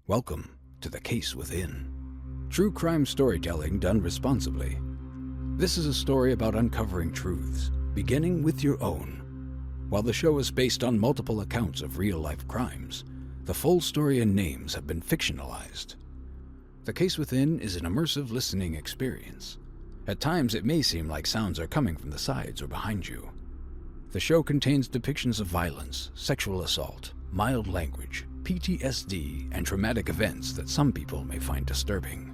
Welcome to The Case Within. True crime storytelling done responsibly. This is a story about uncovering truths, beginning with your own. While the show is based on multiple accounts of real-life crimes, the full story and names have been fictionalized. The Case Within is an immersive listening experience. At times, it may seem like sounds are coming from the sides or behind you. The show contains depictions of violence, sexual assault, mild language, PTSD, and traumatic events that some people may find disturbing.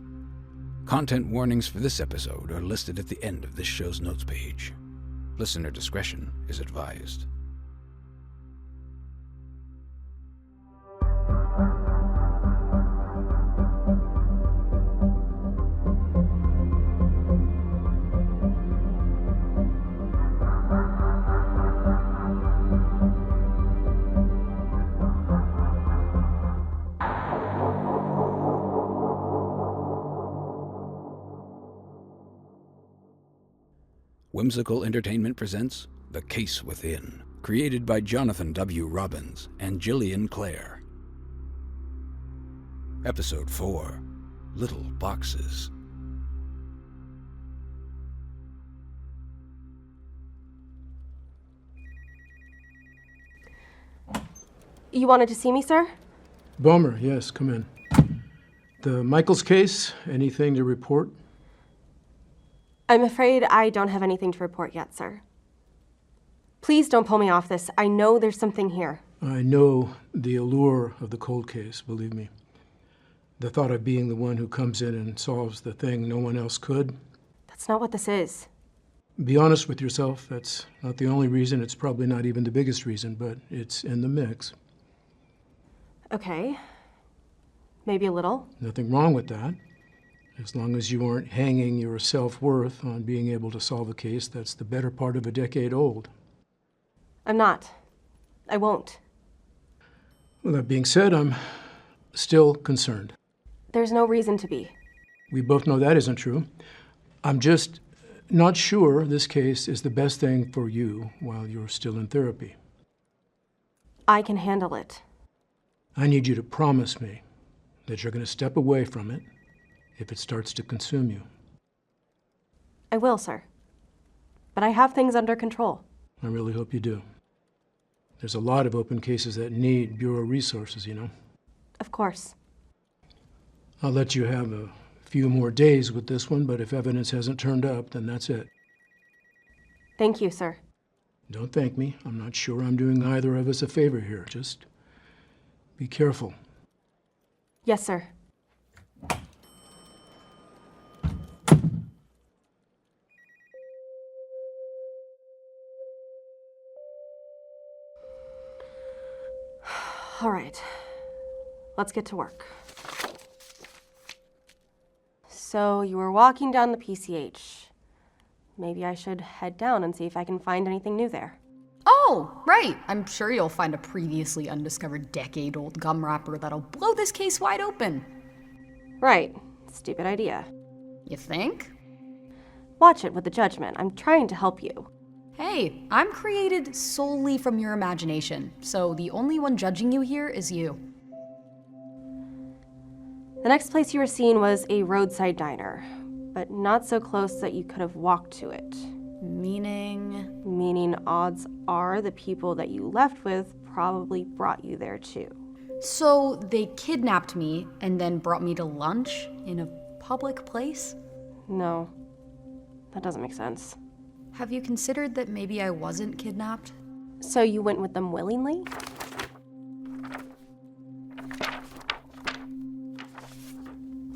Content warnings for this episode are listed at the end of this show's notes page. Listener discretion is advised. Whimsical Entertainment presents The Case Within, created by Jonathan W. Robbins and Gillian Clare. Episode 4, Little Boxes. You wanted to see me, sir? Baumer, yes, come in. The Michaels case, anything to report? I'm afraid I don't have anything to report yet, sir. Please don't pull me off this. I know there's something here. I know the allure of the cold case, believe me. The thought of being the one who comes in and solves the thing no one else could. That's not what this is. Be honest with yourself, that's not the only reason, it's probably not even the biggest reason, but it's in the mix. Okay. Maybe a little. Nothing wrong with that. As long as you aren't hanging your self-worth on being able to solve a case that's the better part of a decade old. I'm not. I won't. Well, that being said, I'm still concerned. There's no reason to be. We both know that isn't true. I'm just not sure this case is the best thing for you while you're still in therapy. I can handle it. I need you to promise me that you're going to step away from it if it starts to consume you. I will, sir. But I have things under control. I really hope you do. There's a lot of open cases that need Bureau resources, you know. Of course. I'll let you have a few more days with this one, but if evidence hasn't turned up, then that's it. Thank you, sir. Don't thank me. I'm not sure I'm doing either of us a favor here. Just be careful. Yes, sir. All right, let's get to work. So you were walking down the PCH. Maybe I should head down and see if I can find anything new there. Oh, right. I'm sure you'll find a previously undiscovered decade-old gum wrapper that'll blow this case wide open. Right. Stupid idea. You think? Watch it with the judgment. I'm trying to help you. Hey, I'm created solely from your imagination, so the only one judging you here is you. The next place you were seen was a roadside diner, but not so close that you could have walked to it. Meaning? Meaning odds are the people that you left with probably brought you there too. So they kidnapped me and then brought me to lunch in a public place? No, that doesn't make sense. Have you considered that maybe I wasn't kidnapped? So you went with them willingly?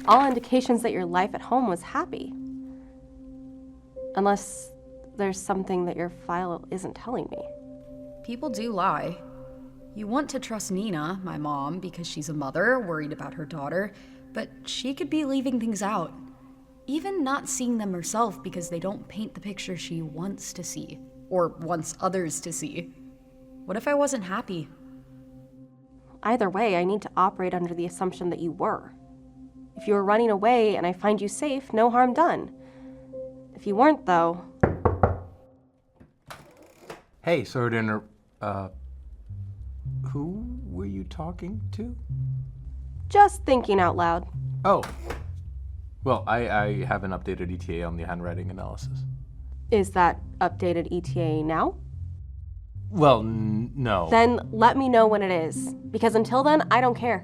All indications that your life at home was happy. Unless there's something that your file isn't telling me. People do lie. You want to trust Nina, my mom, because she's a mother, worried about her daughter, but she could be leaving things out. Even not seeing them herself because they don't paint the picture she wants to see, or wants others to see. What if I wasn't happy? Either way, I need to operate under the assumption that you were. If you were running away and I find you safe, no harm done. If you weren't, though... Hey, sorry to interrupt. Who were you talking to? Just thinking out loud. Oh. Well, I have an updated ETA on the handwriting analysis. Is that updated ETA now? Well, no. Then let me know when it is, because until then, I don't care.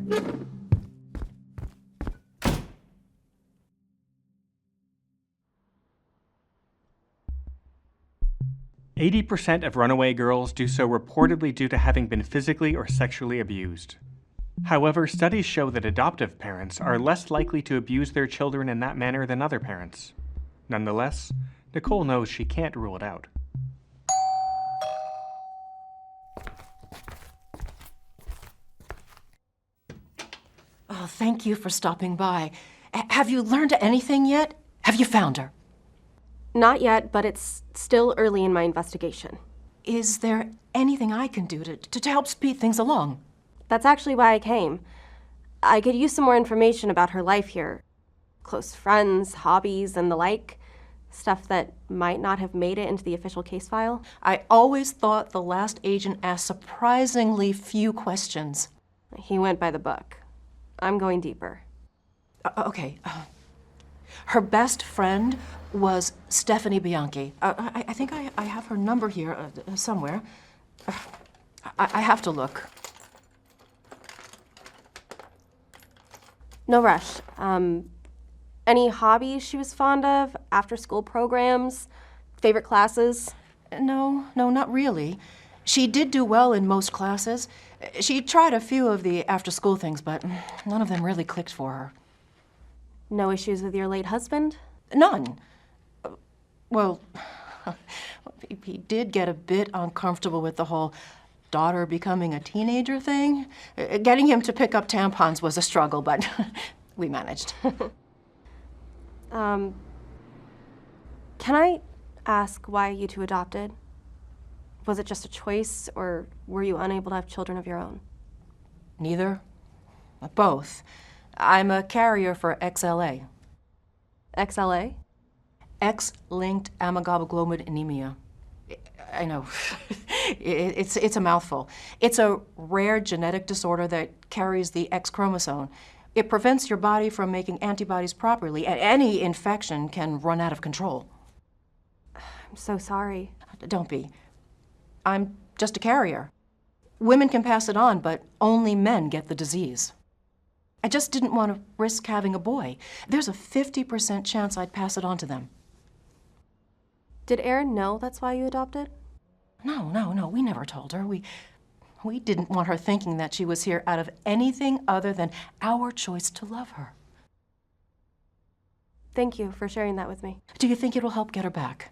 80% of runaway girls do so reportedly due to having been physically or sexually abused. However, studies show that adoptive parents are less likely to abuse their children in that manner than other parents. Nonetheless, Nicole knows she can't rule it out. Oh, thank you for stopping by. Have you learned anything yet? Have you found her? Not yet, but it's still early in my investigation. Is there anything I can do to help speed things along? That's actually why I came. I could use some more information about her life here. Close friends, hobbies, and the like. Stuff that might not have made it into the official case file. I always thought the last agent asked surprisingly few questions. He went by the book. I'm going deeper. Okay. Her best friend was Stephanie Bianchi. I think I have her number here somewhere. I have to look. No rush. Any hobbies she was fond of? After-school programs? Favorite classes? No, not really. She did do well in most classes. She tried a few of the after-school things, but none of them really clicked for her. No issues with your late husband? None. Well, he did get a bit uncomfortable with the whole daughter becoming a teenager thing. Getting him to pick up tampons was a struggle, but we managed. Can I ask why you two adopted? Was it just a choice, or were you unable to have children of your own? Neither. Both. I'm a carrier for XLA. XLA? X-linked amyloglobulin. I know. It's a mouthful. It's a rare genetic disorder that carries the X chromosome. It prevents your body from making antibodies properly, and any infection can run out of control. I'm so sorry. Don't be. I'm just a carrier. Women can pass it on, but only men get the disease. I just didn't want to risk having a boy. There's a 50% chance I'd pass it on to them. Did Erin know that's why you adopted? No, we never told her. We didn't want her thinking that she was here out of anything other than our choice to love her. Thank you for sharing that with me. Do you think it'll help get her back?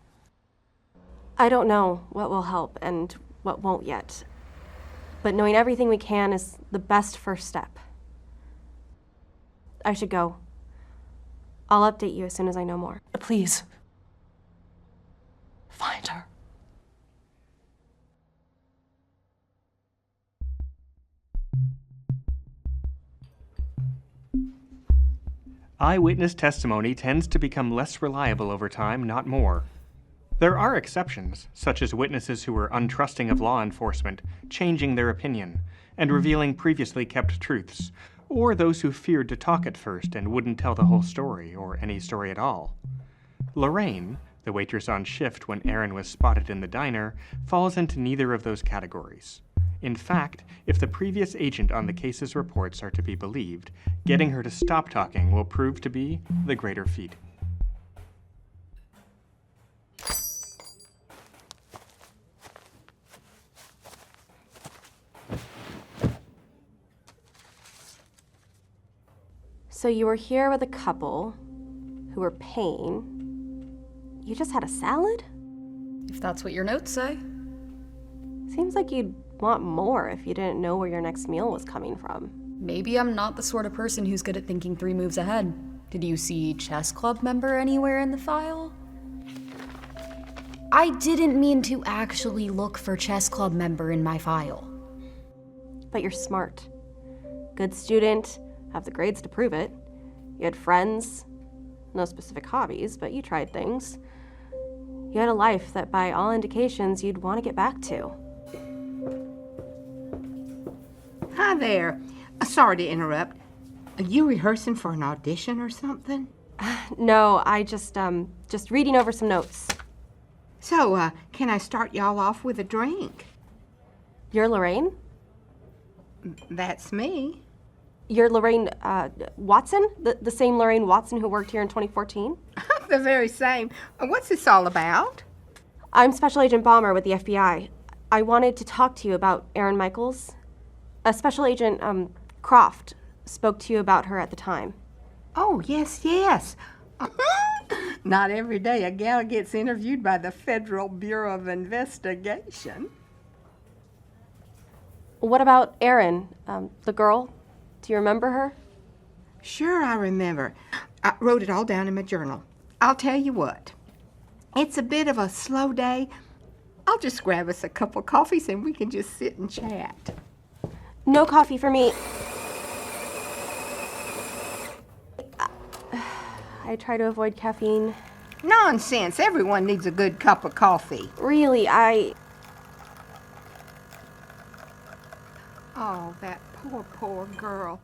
I don't know what will help and what won't yet. But knowing everything we can is the best first step. I should go. I'll update you as soon as I know more. Please. Find her. Eyewitness testimony tends to become less reliable over time, not more. There are exceptions, such as witnesses who were untrusting of law enforcement, changing their opinion, and revealing previously kept truths, or those who feared to talk at first and wouldn't tell the whole story, or any story at all. Lorraine, the waitress on shift when Erin was spotted in the diner, falls into neither of those categories. In fact, if the previous agent on the case's reports are to be believed, getting her to stop talking will prove to be the greater feat. So you were here with a couple who were paying. You just had a salad? If that's what your notes say. Seems like you'd want more if you didn't know where your next meal was coming from. Maybe I'm not the sort of person who's good at thinking 3 moves ahead. Did you see chess club member anywhere in the file? I didn't mean to actually look for chess club member in my file. But you're smart. Good student, have the grades to prove it. You had friends, no specific hobbies, but you tried things. You had a life that by all indications you'd want to get back to. Hi there. Sorry to interrupt. Are you rehearsing for an audition or something? No, I just reading over some notes. So, can I start y'all off with a drink? You're Lorraine? That's me. You're Lorraine, Watson? The same Lorraine Watson who worked here in 2014? The very same. What's this all about? I'm Special Agent Baumer with the FBI. I wanted to talk to you about Erin Michaels. Special Agent, Croft spoke to you about her at the time. Oh, yes. Not every day a gal gets interviewed by the Federal Bureau of Investigation. What about Erin, the girl? Do you remember her? Sure, I remember. I wrote it all down in my journal. I'll tell you what. It's a bit of a slow day. I'll just grab us a couple coffees and we can just sit and chat. No coffee for me. I try to avoid caffeine. Nonsense. Everyone needs a good cup of coffee. Really, Oh, that poor girl.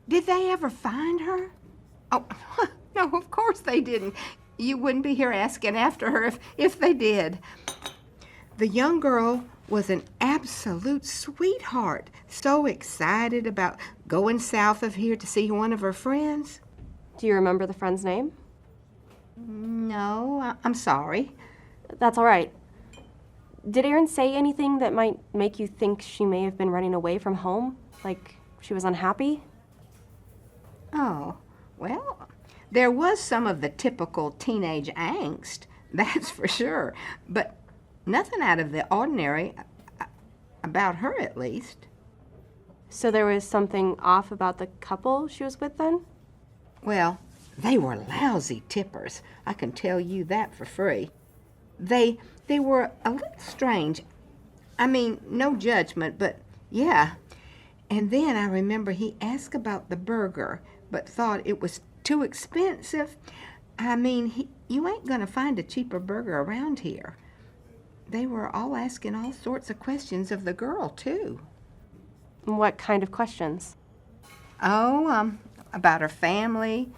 Did they ever find her? Oh, no, of course they didn't. You wouldn't be here asking after her if they did. The young girl was an absolute sweetheart, so excited about going south of here to see one of her friends. Do you remember the friend's name? No, I'm sorry. That's all right. Did Erin say anything that might make you think she may have been running away from home? Like she was unhappy? Oh, well, there was some of the typical teenage angst, that's for sure. But nothing out of the ordinary, about her at least. So there was something off about the couple she was with then? Well, they were lousy tippers. I can tell you that for free. They were a little strange. I mean, no judgment, but yeah. And then I remember he asked about the burger, but thought it was too expensive. I mean, you ain't gonna find a cheaper burger around here. They were all asking all sorts of questions of the girl, too. What kind of questions? Oh, about her family.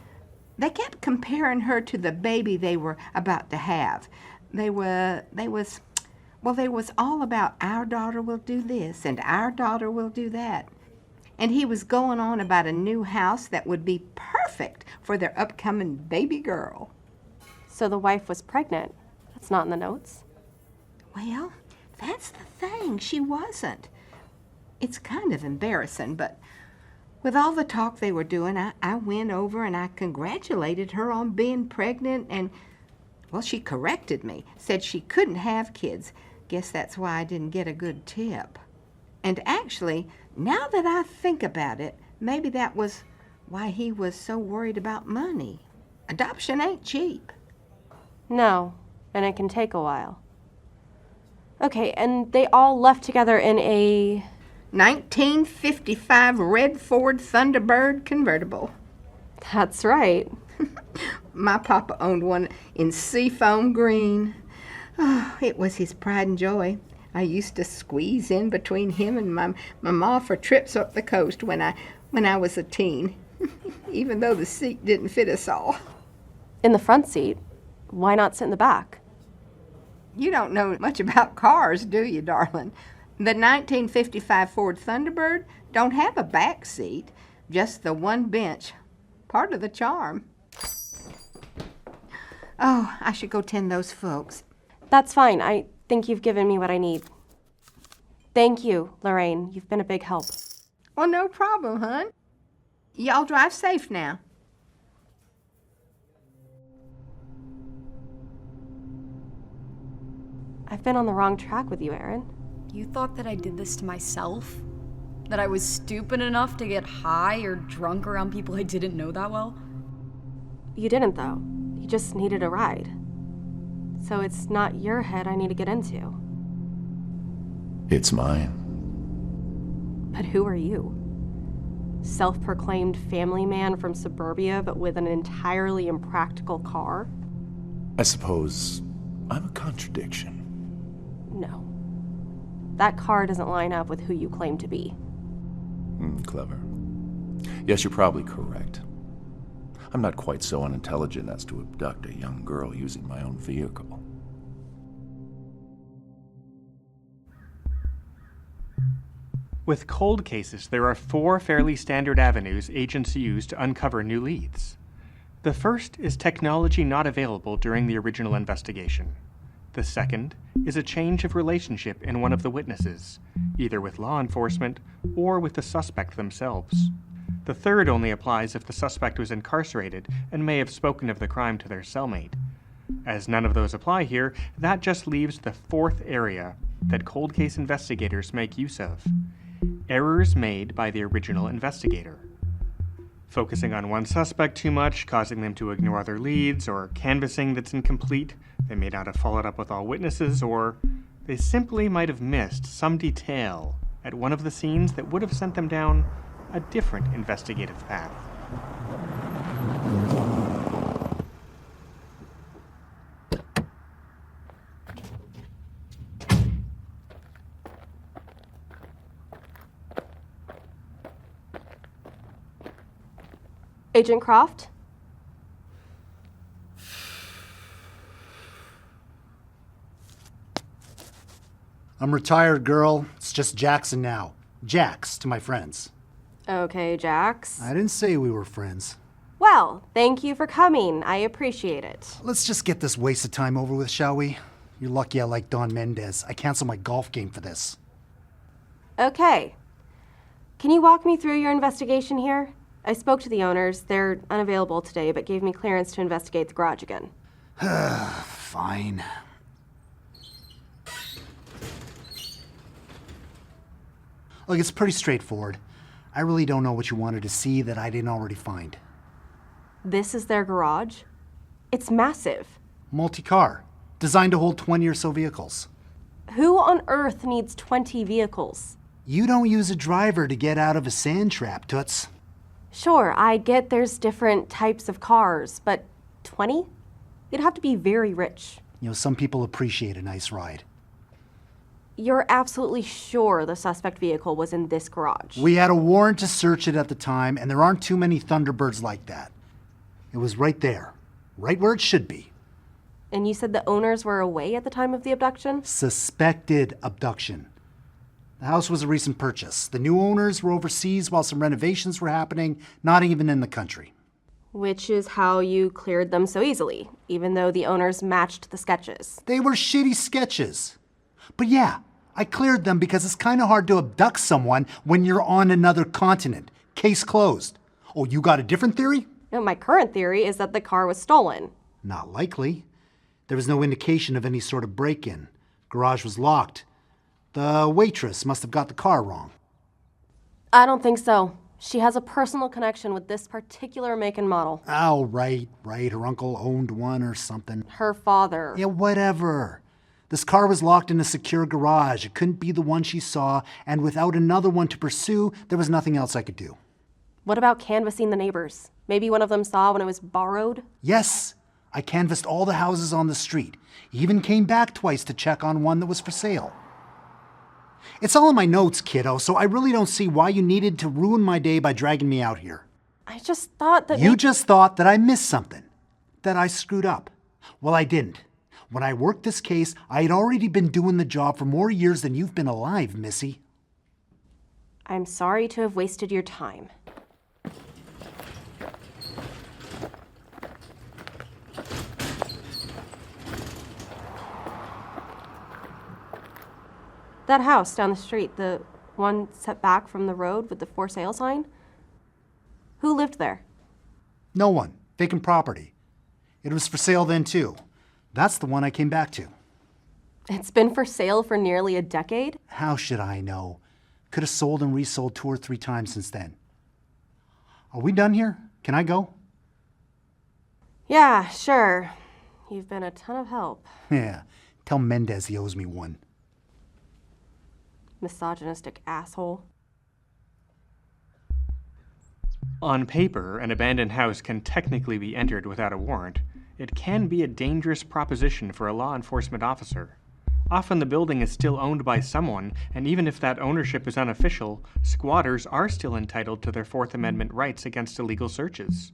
They kept comparing her to the baby they were about to have. They was all about our daughter will do this and our daughter will do that. And he was going on about a new house that would be perfect for their upcoming baby girl. So the wife was pregnant. That's not in the notes. Well, that's the thing. She wasn't. It's kind of embarrassing, but with all the talk they were doing, I went over and I congratulated her on being pregnant and, well, she corrected me, said she couldn't have kids. Guess that's why I didn't get a good tip. And actually, now that I think about it, maybe that was why he was so worried about money. Adoption ain't cheap. No, and it can take a while. Okay, and they all left together in a 1955 red Ford Thunderbird convertible. That's right. My papa owned one in seafoam green. Oh, it was his pride and joy. I used to squeeze in between him and my ma for trips up the coast when I was a teen, even though the seat didn't fit us all. In the front seat? Why not sit in the back? You don't know much about cars, do you, darling? The 1955 Ford Thunderbird don't have a back seat, just the one bench. Part of the charm. Oh, I should go tend those folks. That's fine. I think you've given me what I need. Thank you, Lorraine. You've been a big help. Well, no problem, hon. Y'all drive safe now. I've been on the wrong track with you, Erin. You thought that I did this to myself? That I was stupid enough to get high or drunk around people I didn't know that well? You didn't, though. You just needed a ride. So it's not your head I need to get into. It's mine. But who are you? Self-proclaimed family man from suburbia, but with an entirely impractical car? I suppose I'm a contradiction. No. That car doesn't line up with who you claim to be. Clever. Yes, you're probably correct. I'm not quite so unintelligent as to abduct a young girl using my own vehicle. With cold cases, there are 4 fairly standard avenues agents use to uncover new leads. The first is technology not available during the original investigation. The second is a change of relationship in one of the witnesses, either with law enforcement or with the suspect themselves. The third only applies if the suspect was incarcerated and may have spoken of the crime to their cellmate. As none of those apply here, that just leaves the 4th area that cold case investigators make use of: errors made by the original investigator. Focusing on one suspect too much, causing them to ignore other leads, or canvassing that's incomplete, they may not have followed up with all witnesses, or they simply might have missed some detail at one of the scenes that would have sent them down a different investigative path. Agent Croft? I'm retired, girl. It's just Jackson now. Jax to my friends. Okay, Jax. I didn't say we were friends. Well, thank you for coming. I appreciate it. Let's just get this waste of time over with, shall we? You're lucky I like Don Mendez. I canceled my golf game for this. Okay. Can you walk me through your investigation here? I spoke to the owners. They're unavailable today, but gave me clearance to investigate the garage again. Fine. Look, it's pretty straightforward. I really don't know what you wanted to see that I didn't already find. This is their garage? It's massive. Multi-car, designed to hold 20 or so vehicles. Who on earth needs 20 vehicles? You don't use a driver to get out of a sand trap, Toots. Sure, I get there's different types of cars, but 20? You'd have to be very rich. You know, some people appreciate a nice ride. You're absolutely sure the suspect vehicle was in this garage? We had a warrant to search it at the time, and there aren't too many Thunderbirds like that. It was right there, right where it should be. And you said the owners were away at the time of the abduction? Suspected abduction. The house was a recent purchase. The new owners were overseas while some renovations were happening, not even in the country. Which is how you cleared them so easily, even though the owners matched the sketches. They were shitty sketches. But yeah, I cleared them because it's kind of hard to abduct someone when you're on another continent. Case closed. Oh, you got a different theory? No, my current theory is that the car was stolen. Not likely. There was no indication of any sort of break-in. Garage was locked. The waitress must have got the car wrong. I don't think so. She has a personal connection with this particular make and model. Oh, right. Her uncle owned one or something. Her father. Yeah, whatever. This car was locked in a secure garage. It couldn't be the one she saw, and without another one to pursue, there was nothing else I could do. What about canvassing the neighbors? Maybe one of them saw when it was borrowed? Yes. I canvassed all the houses on the street. Even came back twice to check on one that was for sale. It's all in my notes, kiddo, so I really don't see why you needed to ruin my day by dragging me out here. I just thought that You just thought that I missed something. That I screwed up. Well, I didn't. When I worked this case, I had already been doing the job for more years than you've been alive, Missy. I'm sorry to have wasted your time. That house down the street, the one set back from the road with the for sale sign? Who lived there? No one. Vacant property. It was for sale then, too. That's the one I came back to. It's been for sale for nearly a decade? How should I know? Could have sold and resold 2 or 3 times since then. Are we done here? Can I go? Yeah, sure. You've been a ton of help. Yeah. Tell Mendez he owes me one. Misogynistic asshole. On paper, an abandoned house can technically be entered without a warrant. It can be a dangerous proposition for a law enforcement officer. Often the building is still owned by someone, and even if that ownership is unofficial, squatters are still entitled to their Fourth Amendment rights against illegal searches.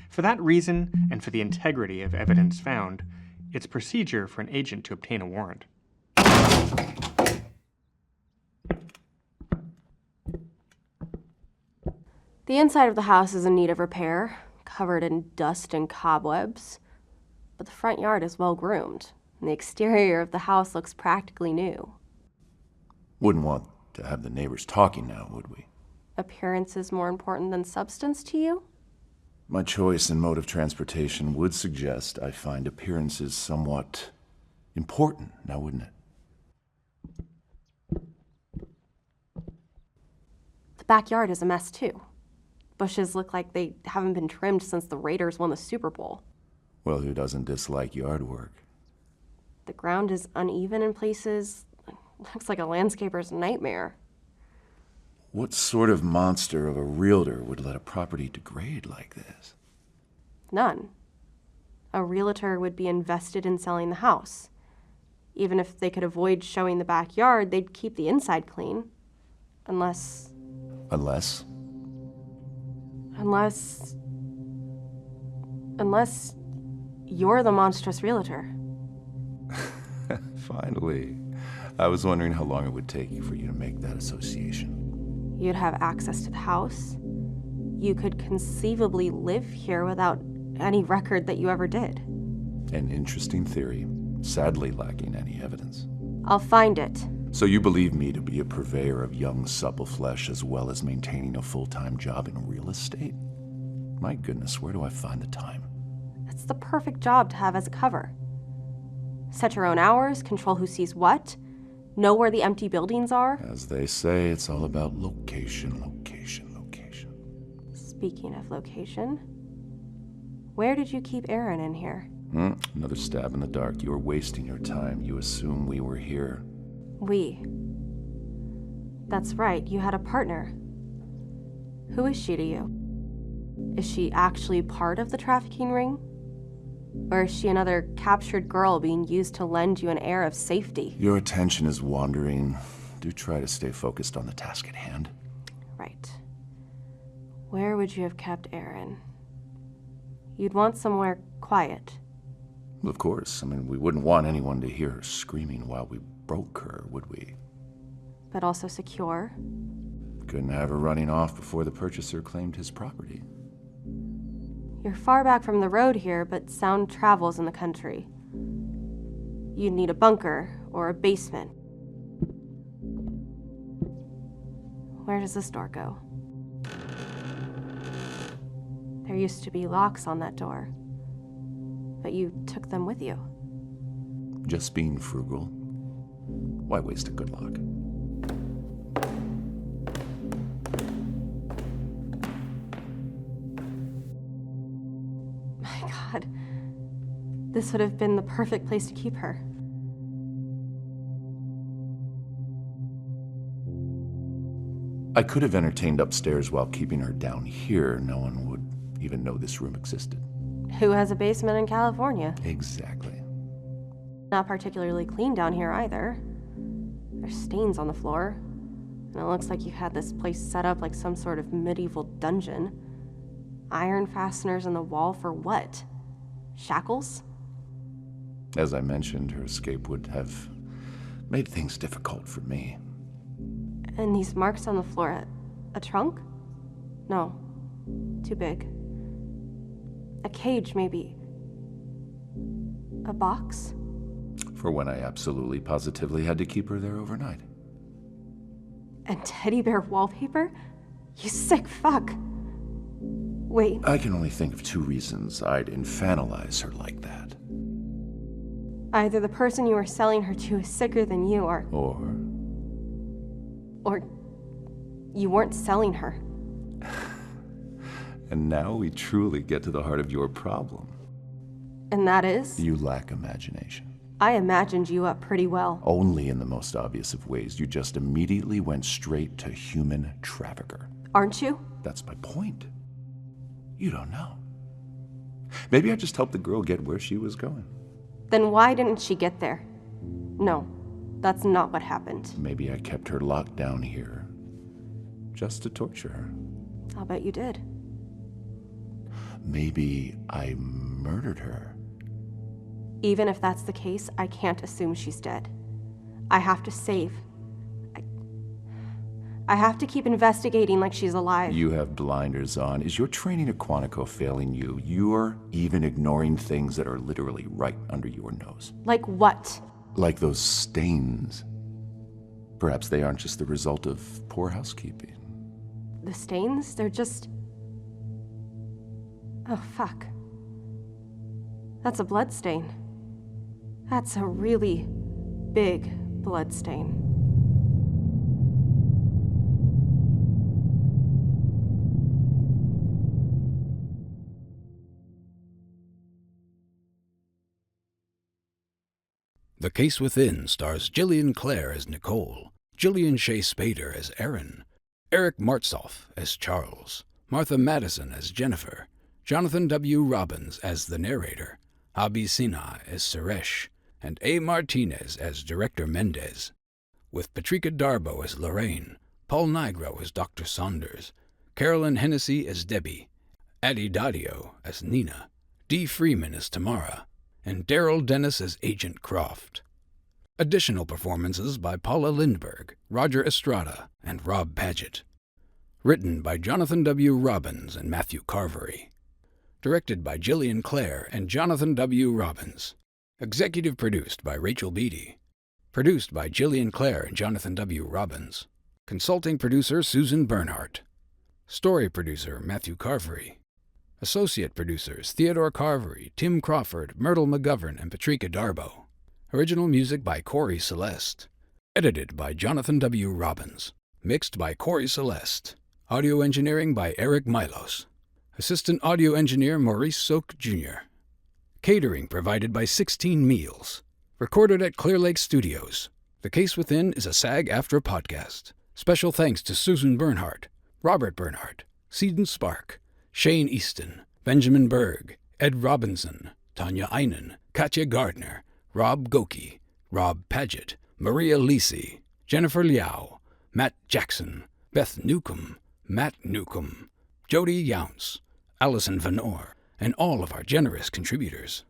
For that reason, and for the integrity of evidence found, it's procedure for an agent to obtain a warrant. The inside of the house is in need of repair, covered in dust and cobwebs, but the front yard is well groomed, and the exterior of the house looks practically new. Wouldn't want to have the neighbors talking now, would we? Appearance is more important than substance to you? My choice in mode of transportation would suggest I find appearances somewhat important, now wouldn't it? The backyard is a mess too. Bushes look like they haven't been trimmed since the Raiders won the Super Bowl. Well, who doesn't dislike yard work? The ground is uneven in places. Looks like a landscaper's nightmare. What sort of monster of a realtor would let a property degrade like this? None. A realtor would be invested in selling the house. Even if they could avoid showing the backyard, they'd keep the inside clean. Unless... Unless you're the monstrous realtor. Finally. I was wondering how long it would take for you to make that association. You'd have access to the house. You could conceivably live here without any record that you ever did. An interesting theory, sadly lacking any evidence. I'll find it. So you believe me to be a purveyor of young, supple flesh as well as maintaining a full-time job in real estate? My goodness, where do I find the time? It's the perfect job to have as a cover. Set your own hours, control who sees what, know where the empty buildings are. As they say, it's all about location, location, location. Speaking of location, where did you keep Erin in here? Another stab in the dark. You are wasting your time. You assume we were here. We. That's right, you had a partner. Who is she to you? Is she actually part of the trafficking ring? Or is she another captured girl being used to lend you an air of safety? Your attention is wandering. Do try to stay focused on the task at hand. Right. Where would you have kept Erin? You'd want somewhere quiet. Well, of course. I mean, we wouldn't want anyone to hear her screaming while we broke her, would we? But also secure. Couldn't have her running off before the purchaser claimed his property. You're far back from the road here, but sound travels in the country. You'd need a bunker or a basement. Where does this door go? There used to be locks on that door, but you took them with you. Just being frugal. Why waste a good lock? My God, this would have been the perfect place to keep her. I could have entertained upstairs while keeping her down here. No one would even know this room existed. Who has a basement in California? Exactly. Not particularly clean down here either. There's stains on the floor, and it looks like you had this place set up like some sort of medieval dungeon. Iron fasteners in the wall for what? Shackles? As I mentioned, her escape would have made things difficult for me. And these marks on the floor, a trunk? No, too big. A cage, maybe. A box? For when I absolutely positively had to keep her there overnight. And teddy bear wallpaper? You sick fuck. Wait. I can only think of two reasons I'd infantilize her like that. Either the person you were selling her to is sicker than you, or you weren't selling her. And now we truly get to the heart of your problem. And that is? You lack imagination. I imagined you up pretty well. Only in the most obvious of ways. You just immediately went straight to human trafficker. Aren't you? That's my point. You don't know. Maybe I just helped the girl get where she was going. Then why didn't she get there? No, That's not what happened. Maybe I kept her locked down here just to torture her. I'll bet you did. Maybe I murdered her. Even if that's the case, I can't assume she's dead. I have to save. I have to keep investigating like she's alive. You have blinders on. Is your training at Quantico failing you? You're even ignoring things that are literally right under your nose. Like what? Like those stains. Perhaps they aren't just the result of poor housekeeping. The stains? They're just... Oh, fuck. That's a blood stain. That's a really big blood stain. The Case Within stars Gillian Clare as Nicole, Gillian Shea Spader as Erin, Eric Martzoff as Charles, Martha Madison as Jennifer, Jonathan W. Robbins as the narrator, Abhi Sinha as Suresh, and A. Martinez as Director Mendez, with Patrika Darbo as Lorraine, Paul Nigro as Dr. Saunders, Carolyn Hennessy as Debbie, Addie Dadio as Nina, Dee Freeman as Tamara, and Daryl Dennis as Agent Croft. Additional performances by Paula Lindberg, Roger Estrada, and Robb Padgett. Written by Jonathan W. Robbins and Matthew Carvery. Directed by Gillian Clare and Jonathan W. Robbins. Executive produced by Rachel Beatty. Produced by Gillian Clare and Jonathan W. Robbins. Consulting producer Susan Bernhardt. Story producer Matthew Carvery. Associate producers Theodore Carvery, Tim Crawford, Myrtle McGovern, and Patrika Darbo. Original music by Corey Celeste. Edited by Jonathan W. Robbins. Mixed by Corey Celeste. Audio engineering by Eric Milos. Assistant audio engineer Maurice Soak Jr. Catering provided by 16 Meals. Recorded at Clear Lake Studios. The Case Within is a SAG-AFTRA podcast. Special thanks to Susan Bernhardt, Robert Bernhardt, Seaton Spark, Shane Easton, Benjamin Berg, Ed Robinson, Tanya Einen, Katya Gardner, Rob Goki, Robb Padgett, Maria Lisi, Jennifer Liao, Matt Jackson, Beth Newcomb, Matt Newcomb, Jody Younce, Allison Vanor, and all of our generous contributors.